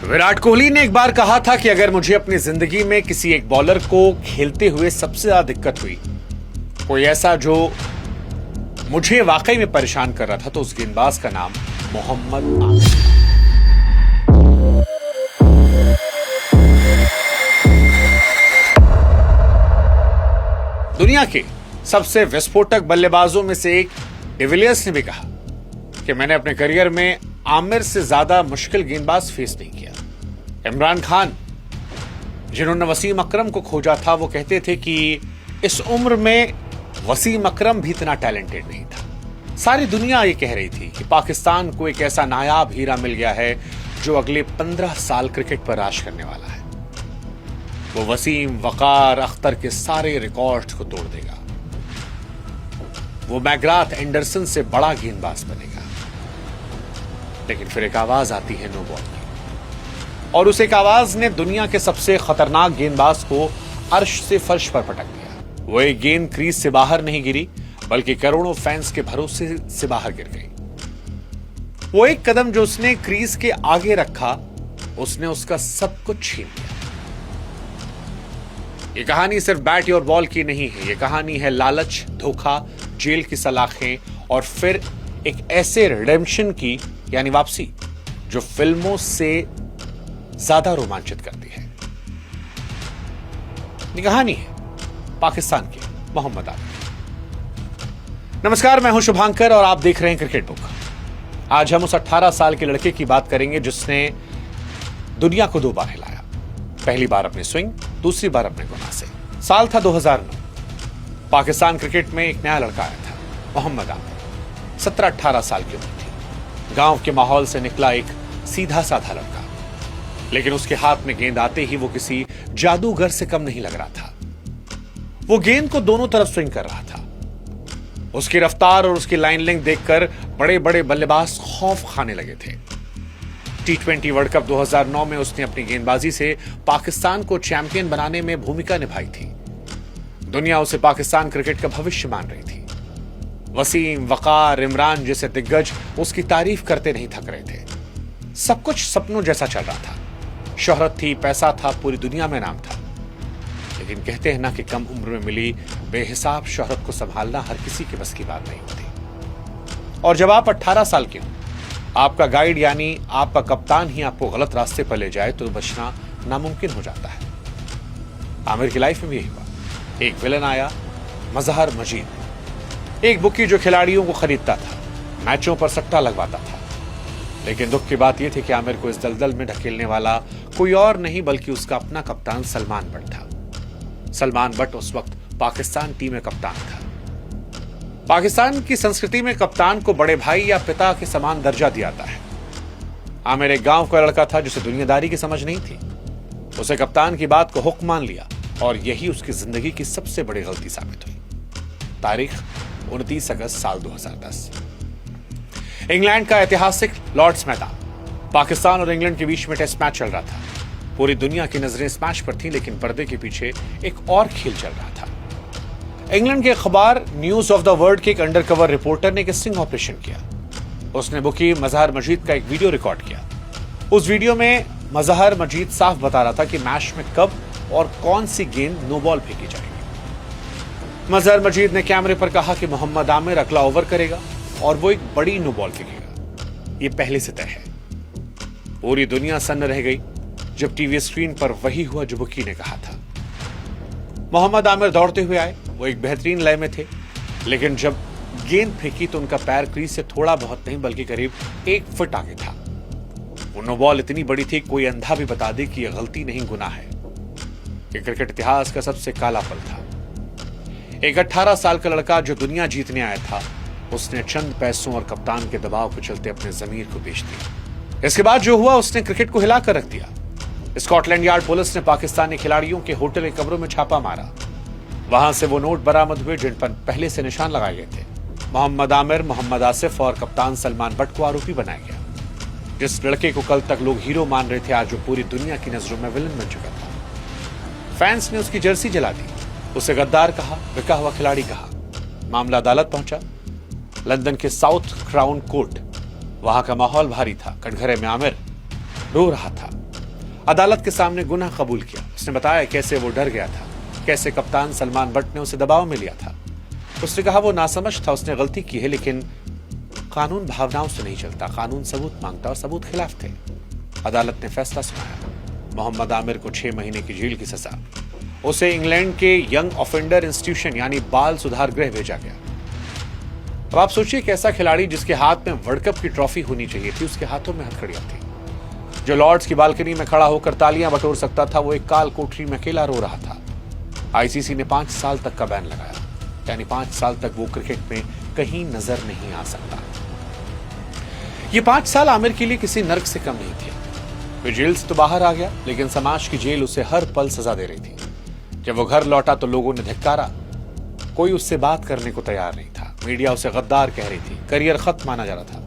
विराट कोहली ने एक बार कहा था कि अगर मुझे अपनी जिंदगी में किसी एक बॉलर को खेलते हुए सबसे ज्यादा दिक्कत हुई, कोई ऐसा जो मुझे वाकई में परेशान कर रहा था, तो उस गेंदबाज का नाम मोहम्मद आमिर। दुनिया के सबसे विस्फोटक बल्लेबाजों में से एक डिविलियर्स ने भी कहा कि मैंने अपने करियर में आमिर से ज्यादा मुश्किल गेंदबाज फेस नहीं किया। इमरान खान, जिन्होंने वसीम अकरम को खोजा था, वो कहते थे कि इस उम्र में वसीम अकरम भी इतना टैलेंटेड नहीं था। सारी दुनिया ये कह रही थी कि पाकिस्तान को एक ऐसा नायाब हीरा मिल गया है जो अगले 15 साल क्रिकेट पर राज करने वाला है। वो वसीम, वकार, अख्तर के सारे रिकॉर्ड्स को तोड़ देगा। वो मैग्राथ एंडरसन से बड़ा गेंदबाज बनेगा। लेकिन फिर एक आवाज आती है नो बॉल की, और उस एक आवाज ने दुनिया के सबसे खतरनाक गेंदबाज को अर्श से फर्श पर पटक दिया। वो एक गेंद क्रीज से बाहर नहीं गिरी, बल्कि करोड़ों फैंस के भरोसे से बाहर गिर गई। वो एक कदम जो उसने क्रीज के आगे रखा, उसने उसका सब कुछ छीन लिया। ये कहानी सिर्फ बैट और बॉल की नहीं है। ये कहानी है लालच, धोखा, जेल की सलाखें और फिर एक ऐसे रिडेम्पशन की, यानी वापसी, जो फिल्मों से ज्यादा रोमांचित करती है। ये कहानी है पाकिस्तान के मोहम्मद आमिर। नमस्कार, मैं हूं शुभांकर और आप देख रहे हैं क्रिकेट बुक। आज हम उस 18 साल के लड़के की बात करेंगे जिसने दुनिया को 2 बार हिलाया। पहली बार अपने स्विंग, दूसरी बार अपने गुनाह से। साल था 2009। पाकिस्तान क्रिकेट में एक नया लड़का आया था, मोहम्मद आमिर। 17-18 साल की उम्र थी। गांव के माहौल से निकला एक सीधा साधा लड़का, लेकिन उसके हाथ में गेंद आते ही वो किसी जादूगर से कम नहीं लग रहा था। वो गेंद को दोनों तरफ स्विंग कर रहा था। उसकी रफ्तार और उसकी लाइन लेंथ देखकर बड़े बड़े बल्लेबाज खौफ खाने लगे थे। T20 वर्ल्ड कप 2009 में उसने अपनी गेंदबाजी से पाकिस्तान को चैंपियन बनाने में भूमिका निभाई थी। दुनिया उसे पाकिस्तान क्रिकेट का भविष्य मान रही थी। वसीम, वकार, इमरान जैसे दिग्गज उसकी तारीफ करते नहीं थक रहे थे। सब कुछ सपनों जैसा चल रहा था। शोहरत थी, पैसा था, पूरी दुनिया में नाम था। लेकिन कहते हैं ना कि कम उम्र में मिली बेहिसाब शोहरत को संभालना हर किसी के बस की बात नहीं होती। और जब आप 18 साल के हो, आपका गाइड यानी आपका कप्तान ही आपको गलत रास्ते पर ले जाए, तो बचना नामुमकिन हो जाता है। आमिर की लाइफ में भी यही हुआ। एक विलन आया, मजहर मजीद, एक बुकी जो खिलाड़ियों को खरीदता था, मैचों पर सट्टा लगवाता था। लेकिन दुख की बात यह थी कि आमिर को इस दलदल में ढकेलने वाला कोई और नहीं बल्कि उसका अपना कप्तान सलमान बट था। सलमान बट उस वक्त पाकिस्तान टीम में कप्तान था। पाकिस्तान की संस्कृति में कप्तान को बड़े भाई या पिता के समान दर्जा दिया जाता है। आमिर एक गांव का लड़का था जिसे दुनियादारी की समझ नहीं थी। उसे कप्तान की बात को हुक्म मान लिया और यही उसकी जिंदगी की सबसे बड़ी गलती साबित हुई। तारीख 29 अगस्त साल 2010। इंग्लैंड का ऐतिहासिक लॉर्ड्स मैदान। पाकिस्तान और इंग्लैंड के बीच में टेस्ट मैच चल रहा था। पूरी दुनिया की नजरें इस मैच पर थीं, लेकिन पर्दे के पीछे एक और खेल चल रहा था। इंग्लैंड के अखबार न्यूज ऑफ द वर्ल्ड के एक अंडरकवर रिपोर्टर ने एक स्टिंग ऑपरेशन किया। उसने बुकी मजहर मजीद का एक वीडियो रिकॉर्ड किया। उस वीडियो में मजहर मजीद साफ बता रहा था कि मैच में कब और कौन सी गेंद नो बॉल फेंकी जाएगी। मजहर मजीद ने कैमरे पर कहा कि मोहम्मद आमिर अगला ओवर करेगा और वो एक बड़ी नो बॉल फेंकेगा। ये पहले से तय है। पूरी दुनिया सन्न रह गई जब टीवी स्क्रीन पर वही हुआ जो बुकी ने कहा था। मोहम्मद आमिर दौड़ते हुए आए। वो एक बेहतरीन लय में थे, लेकिन जब गेंद फेंकी तो उनका पैर क्रीज से थोड़ा बहुत नहीं बल्कि करीब 1 फुट आगे था। वो नो बॉल इतनी बड़ी थी, कोई अंधा भी बता दे कि यह गलती नहीं, गुनाह है। ये क्रिकेट इतिहास का सबसे काला पल था। एक 18 साल का लड़का जो दुनिया जीतने आया था, उसने चंद पैसों और कप्तान के दबाव के चलते अपने जमीर को बेच दिया। इसके बाद जो हुआ, उसने क्रिकेट को हिलाकर रख दिया। स्कॉटलैंड यार्ड पुलिस ने पाकिस्तानी खिलाड़ियों के होटल के कमरों में छापा मारा। वहां से वो नोट बरामद हुए जिन पर पहले से निशान लगाए गए थे। मोहम्मद आमिर, मोहम्मद आसिफ और कप्तान सलमान बट को आरोपी बनाया गया। जिस लड़के को कल तक लोग हीरो मान रहे थे, आज वो पूरी दुनिया की नजरों में विलन बन चुका था। फैंस ने उसकी जर्सी जला दी, उसे गद्दार कहा, बिका हुआ खिलाड़ी कहा। मामला अदालत पहुंचा। लंदन के साउथ क्राउन कोर्ट। वहां का माहौल भारी था। कटघरे में आमिर रो रहा था। अदालत के सामने गुनाह कबूल किया। उसने बताया कैसे वो डर गया था, कैसे कप्तान सलमान बट ने उसे दबाव में लिया था। उसने कहा वो नासमझ था, उसने गलती की है, लेकिन कानून भावनाओं से नहीं चलता, कानून सबूत मांगता और सबूत खिलाफ थे। अदालत ने फैसला सुनाया, मोहम्मद आमिर को 6 महीने की जेल की सजा। उसे इंग्लैंड के यंग ऑफेंडर इंस्टीट्यूशन यानी बाल सुधार गृह भेजा गया। अब आप सोचिए कि ऐसा खिलाड़ी जिसके हाथ में वर्ल्ड कप की ट्रॉफी होनी चाहिए थी, उसके हाथों में हथकड़ियां थी। जो लॉर्ड्स की बालकनी में खड़ा होकर तालियां बटोर सकता था, वो एक काल कोठरी में अकेला रो रहा था। आईसीसी ने 5 साल तक का बैन लगाया, यानी 5 साल तक वो क्रिकेट में कहीं नजर नहीं आ सकता। ये 5 साल आमिर के लिए किसी नर्क से कम नहीं थे। वो जेल से तो बाहर आ गया, लेकिन समाज की जेल उसे हर पल सजा दे रही थी। जब वो घर लौटा तो लोगों ने धिक्कारा, कोई उससे बात करने को तैयार नहीं था। मीडिया उसे गद्दार कह रही थी, करियर खत्म माना जा रहा था।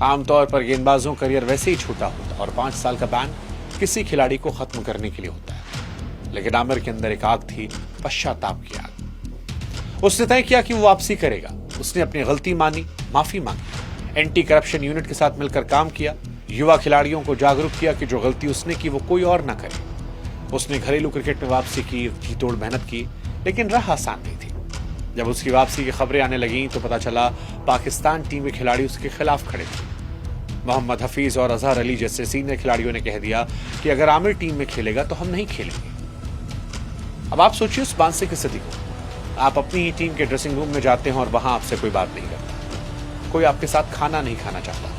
आमतौर पर गेंदबाजों करियर वैसे ही छोटा होता और 5 साल का बैन किसी खिलाड़ी को खत्म करने के लिए होता है। लेकिन आमिर के अंदर एक आग थी, पश्चाताप की आग। उसने तय किया कि वो वापसी करेगा। उसने अपनी गलती मानी, माफी मांगी, एंटी करप्शन यूनिट के साथ मिलकर काम किया, युवा खिलाड़ियों को जागरूक किया कि जो गलती उसने की वो कोई और ना करे। उसने घरेलू क्रिकेट में वापसी की, जी तोड़ मेहनत की, लेकिन राह आसान नहीं थी। जब उसकी वापसी की खबरें आने लगी तो पता चला पाकिस्तान टीम के खिलाड़ी उसके खिलाफ खड़े थे। मोहम्मद हफीज और अजहर अली जैसे सीनियर खिलाड़ियों ने कह दिया कि अगर आमिर टीम में खेलेगा तो हम नहीं खेलेंगे। अब आप सोचिए उस मानसिक स्थिति को। आप अपनी ही टीम के ड्रेसिंग रूम में जाते हैं और वहां आपसे कोई बात नहीं करता, कोई आपके साथ खाना नहीं खाना चाहता,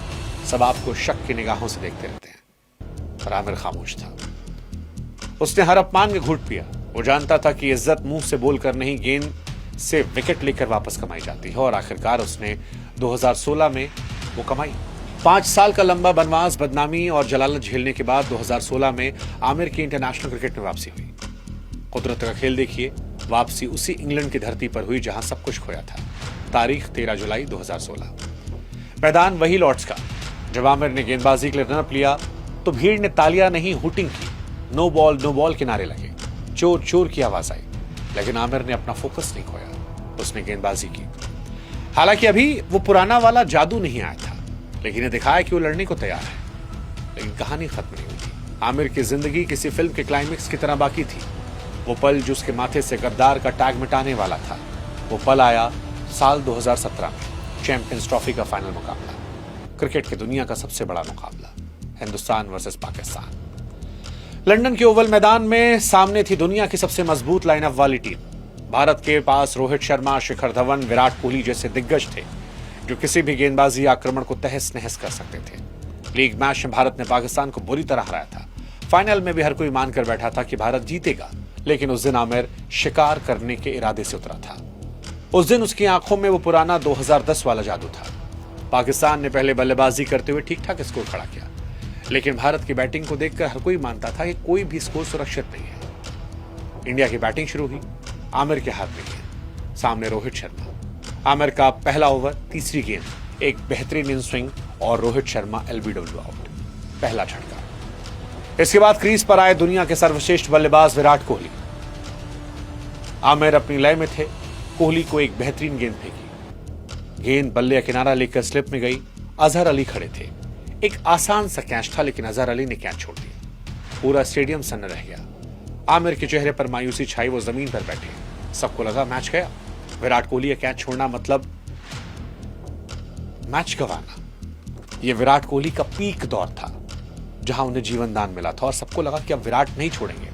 सब आपको शक की निगाहों से देखते रहते हैं। और आमिर खामोश था। उसने हर अपमान में घूंट पिया। वो जानता था कि इज्जत मुंह से बोलकर नहीं, गेंद से विकेट लेकर वापस कमाई जाती है। और आखिरकार उसने 2016 में वो कमाई। 5 साल का लंबा बनवास, बदनामी और जलालत झेलने के बाद 2016 में आमिर की इंटरनेशनल क्रिकेट में वापसी हुई। कुदरत का खेल देखिए, वापसी उसी इंग्लैंड की धरती पर हुई जहां सब कुछ खोया था। तारीख 13 जुलाई 2016। मैदान वही लॉर्ड्स का। जब आमिर ने गेंदबाजी के लिए रनअप लिया तो भीड़ ने तालियां नहीं, हुटिंग की। नो बॉल के नारे लगे, चोर चोर की आवाज आई। लेकिन आमिर ने अपना फोकस नहीं खोया, उसने गेंदबाजी की। हालांकि अभी वो पुराना वाला जादू नहीं आया था, लेकिन ये दिखाया कि वो लड़ने को तैयार है। लेकिन कहानी खत्म नहीं हुई थी। आमिर की जिंदगी किसी फिल्म के क्लाइमेक्स की तरह बाकी थी। वो पल जो उसके माथे से गद्दार का टैग मिटाने वाला था, वो पल आया साल 2017 में। चैंपियंस ट्रॉफी का फाइनल मुकाबला, क्रिकेट की दुनिया का सबसे बड़ा मुकाबला, हिंदुस्तान वर्सेस पाकिस्तान। लंदन के ओवल मैदान में सामने थी दुनिया की सबसे मजबूत लाइनअप वाली टीम। भारत के पास रोहित शर्मा, शिखर धवन, विराट कोहली जैसे दिग्गज थे जो किसी भी गेंदबाजी आक्रमण को तहस नहस कर सकते थे। लीग मैच में भारत ने पाकिस्तान को बुरी तरह हराया था। फाइनल में भी हर कोई मानकर बैठा था कि भारत जीतेगा, लेकिन उस दिन आमिर शिकार करने के इरादे से उतरा था। उस दिन उसकी आंखों में वो पुराना 2010 वाला जादू था। पाकिस्तान ने पहले बल्लेबाजी करते हुए ठीक ठाक स्कोर खड़ा किया, लेकिन भारत की बैटिंग को देखकर हर कोई मानता था कि कोई भी स्कोर सुरक्षित नहीं है। इंडिया की बैटिंग शुरू हुई, आमिर के हाथ में गेंद, सामने रोहित शर्मा। आमिर का पहला ओवर, तीसरी गेंद, एक बेहतरीन इन स्विंग और रोहित शर्मा एलबीडब्ल्यू आउट, पहला झटका। इसके बाद क्रीज पर आए दुनिया के सर्वश्रेष्ठ बल्लेबाज विराट कोहली। आमिर अपनी लय में थे। कोहली को एक बेहतरीन गेंद फेंकी, गेंद बल्ले का किनारा लेकर स्लिप में गई। अजहर अली खड़े थे। एक आसान सा कैच था, लेकिन अजहर अली ने कैच छोड़ दिया। पूरा स्टेडियम सन्न रह गया। आमिर के चेहरे पर मायूसी छाई, वो जमीन पर बैठे। सबको लगा मैच गया। विराट कोहली का कैच छोड़ना मतलब मैच गंवाना। यह विराट कोहली का पीक दौर था, जहां उन्हें जीवन दान मिला था और सबको लगा कि अब विराट नहीं छोड़ेंगे।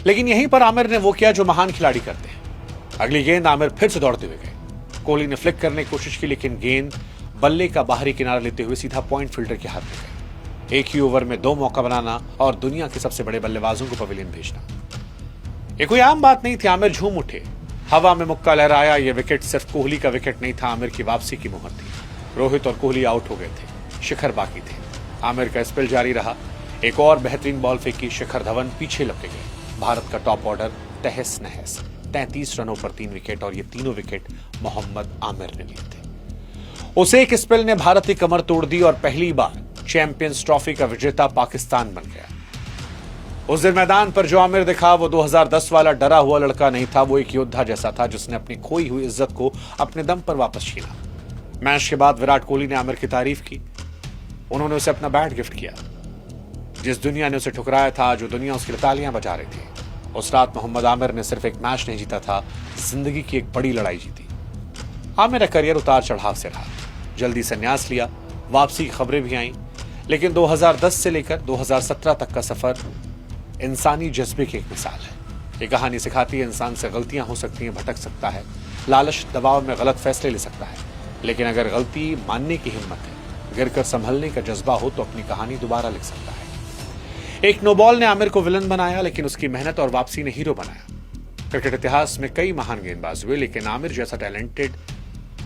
लेकिन यहीं पर आमिर ने वो किया जो महान खिलाड़ी करते हैं। अगली गेंद आमिर फिर से दौड़ते हुए गए। कोहली ने फ्लिक करने की कोशिश की, लेकिन गेंद बल्ले का बाहरी किनारा लेते हुए सीधा पॉइंट फील्डर के हाथ में गई। एक ही ओवर में 2 मौका बनाना और दुनिया के सबसे बड़े बल्लेबाजों को पवेलियन भेजना, ये कोई आम बात नहीं थी। आमिर झूम उठे, हवा में मुक्का लहराया। यह विकेट सिर्फ कोहली का विकेट नहीं था, आमिर की वापसी की मुहर थी। रोहित और कोहली आउट हो गए थे, शिखर बाकी थे। आमिर का स्पेल जारी रहा। एक और बेहतरीन बॉल फेंकी, शिखर धवन पीछे लपके गए। भारत का टॉप ऑर्डर तहस नहस। 33 रनों पर 3 विकेट, और ये तीनों विकेट मोहम्मद आमिर ने लिए थे। उसे एक स्पेल ने भारत की कमर तोड़ दी और पहली बार चैंपियंस ट्रॉफी का विजेता पाकिस्तान बन गया। उस दिन मैदान पर जो आमिर दिखा वो 2010 वाला डरा हुआ लड़का नहीं था। वो एक योद्धा जैसा था जिसने अपनी खोई हुई इज्जत को अपने दम पर वापस छीना। मैच के बाद विराट कोहली ने आमिर की तारीफ की। उन्होंने उसे अपना बैट गिफ्ट किया। जिस दुनिया ने उसे ठुकराया था, जो दुनिया उसकी तालियां बजा रही थी, उस रात मोहम्मद आमिर ने सिर्फ एक मैच नहीं जीता था, जिंदगी की एक बड़ी लड़ाई जीती। आमिर का करियर उतार चढ़ाव से रहा, जल्दी संन्यास लिया, वापसी की खबरें भी आईं, लेकिन 2010 से लेकर 2017 तक का सफर इंसानी जज्बे की एक मिसाल है। ये कहानी सिखाती है इंसान से गलतियां हो सकती हैं, भटक सकता है, लालच दबाव में गलत फैसले ले सकता है, लेकिन अगर गलती मानने की हिम्मत है, गिरकर संभलने का जज्बा हो तो अपनी कहानी दोबारा लिख सकता है। एक नो बॉल ने आमिर को विलन बनाया, लेकिन उसकी मेहनत और वापसी ने हीरो बनाया। क्रिकेट इतिहास में कई महान गेंदबाज हुए, लेकिन आमिर जैसा टैलेंटेड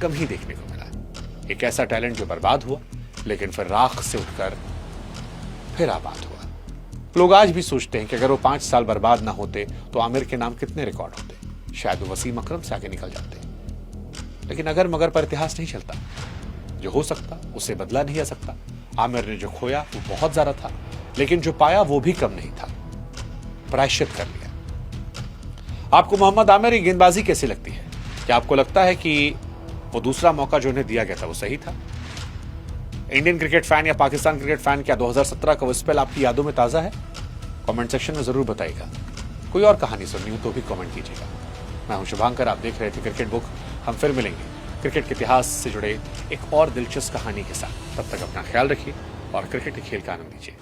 कम ही देखने को मिला। एक ऐसा टैलेंट जो बर्बाद हुआ, लेकिन फिर राख से उठकर फिर आबाद हुआ। लोग आज भी सोचते हैं कि अगर वो 5 साल बर्बाद ना होते तो आमिर के नाम कितने रिकॉर्ड होते, शायद वो वसीम अकरम से आगे निकल जाते। लेकिन अगर मगर पर इतिहास नहीं चलता। जो हो सकता उसे बदला नहीं जा सकता। आमिर ने जो खोया वो बहुत ज्यादा था, लेकिन जो पाया वो भी कम नहीं था। प्रायश्चित कर लिया। आपको मोहम्मद आमिर की गेंदबाजी कैसी लगती है? क्या आपको लगता है कि वो दूसरा मौका जो उन्हें दिया गया था वो सही था? इंडियन क्रिकेट फैन या पाकिस्तान क्रिकेट फैन, क्या 2017 का वो स्पेल आपकी यादों में ताजा है? कमेंट सेक्शन में जरूर बताइएगा। कोई और कहानी सुननी हो तो भी कमेंट कीजिएगा। मैं हूं शुभांकर, आप देख रहे थे क्रिकेट बुक। हम फिर मिलेंगे क्रिकेट के इतिहास से जुड़े एक और दिलचस्प कहानी के साथ। तब तक अपना ख्याल रखिए और क्रिकेट के खेल का आनंद लीजिए।